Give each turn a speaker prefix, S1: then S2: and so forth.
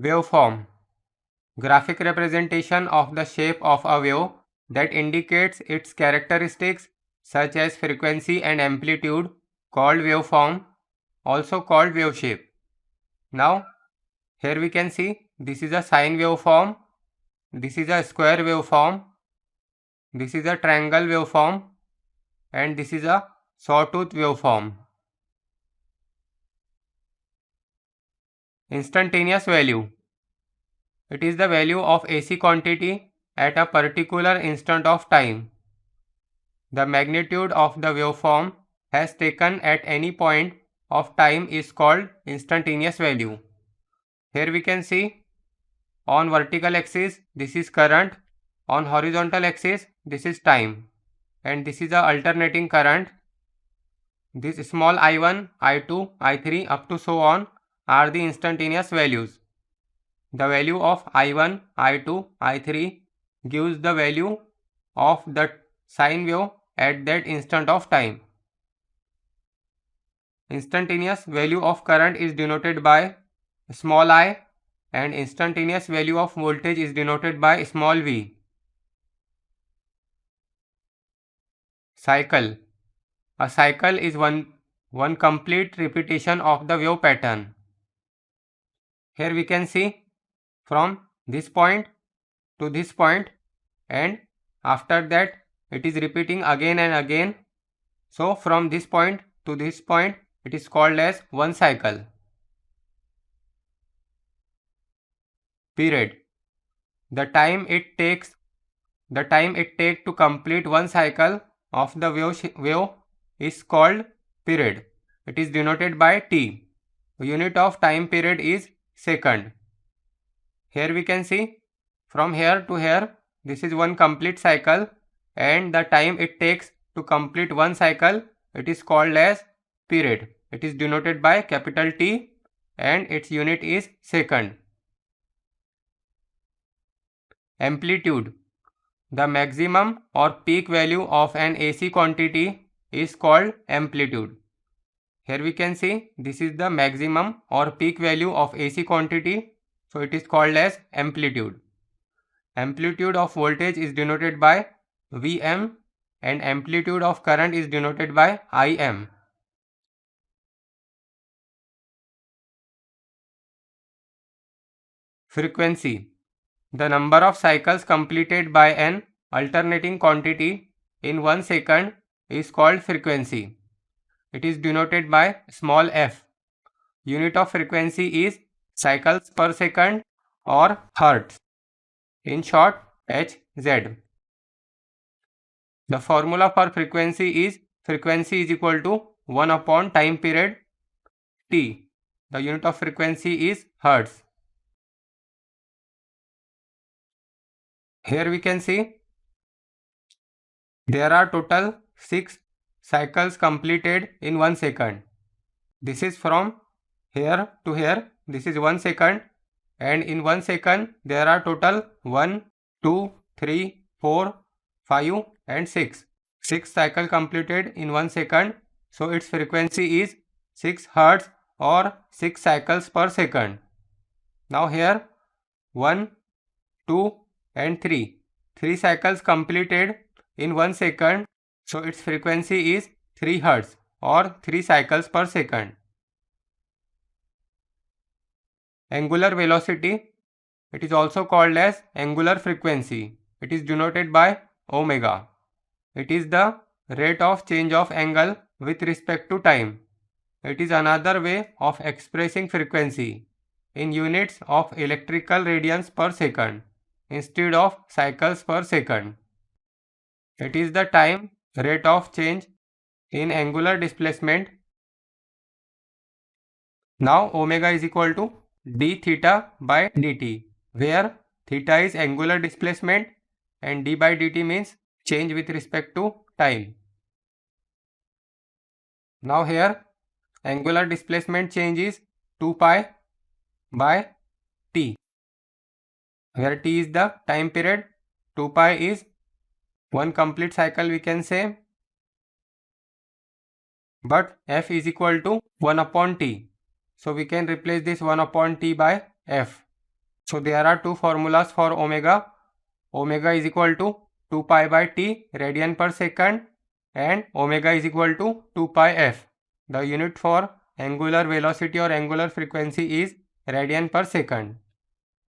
S1: Waveform. Graphic representation of the shape of a wave that indicates its characteristics such as frequency and amplitude, called waveform, also called wave shape. Now here we can see this is a sine waveform, this is a square waveform, this is a triangle waveform, and this is a sawtooth waveform. Instantaneous value. It is the value of AC quantity at a particular instant of time. The magnitude of the waveform has taken at any point of time is called instantaneous value. Here we can see on vertical axis this is current, on horizontal axis this is time, and this is a alternating current. This small I1, I2, I3 up to so on are the instantaneous values. The value of I1, I2, I3 gives the value of the sine wave at that instant of time. Instantaneous value of current is denoted by small I, and instantaneous value of voltage is denoted by small v. Cycle. A cycle is one complete repetition of the wave pattern. Here we can see from this point to this point, and after that it is repeating again and again. So from this point to this point it is called as one cycle. Period. The time it takes to complete one cycle of the wave is called period. It is denoted by T. Unit of time period is second. Here we can see from here to here this is one complete cycle, and the time it takes to complete one cycle it is called as period. It is denoted by capital T and its unit is second. Amplitude. The maximum or peak value of an AC quantity is called amplitude. Here we can see this is the maximum or peak value of AC quantity, so it is called as amplitude. Amplitude of voltage is denoted by Vm and amplitude of current is denoted by Im. Frequency. The number of cycles completed by an alternating quantity in 1 second is called frequency. It is denoted by small f. Unit of frequency is cycles per second or hertz. In short, Hz. The formula for frequency is equal to 1 upon time period t. The unit of frequency is hertz. Here we can see there are total 6 cycles completed in 1 second. This is from here to here. This is 1 second, and in 1 second there are total 1, 2, 3, 4, 5 and 6. 6 cycle completed in 1 second. So its frequency is 6 Hz or 6 cycles per second. Now here 1, 2 and 3. 3 cycles completed in 1 second. So its frequency is 3 Hz or 3 cycles per second. Angular velocity. It is also called as angular frequency. It is denoted by omega. It is the rate of change of angle with respect to time. It is another way of expressing frequency in units of electrical radians per second instead of cycles per second. It is the time rate of change in angular displacement. Now omega is equal to d theta by dt, where theta is angular displacement and d by dt means change with respect to time. Now here angular displacement change is 2 pi by t, where t is the time period, 2 pi is one complete cycle we can say, but f is equal to 1 upon t. So we can replace this 1 upon t by f. So there are two formulas for omega. Omega is equal to 2 pi by t radian per second and omega is equal to 2 pi f. The unit for angular velocity or angular frequency is radian per second.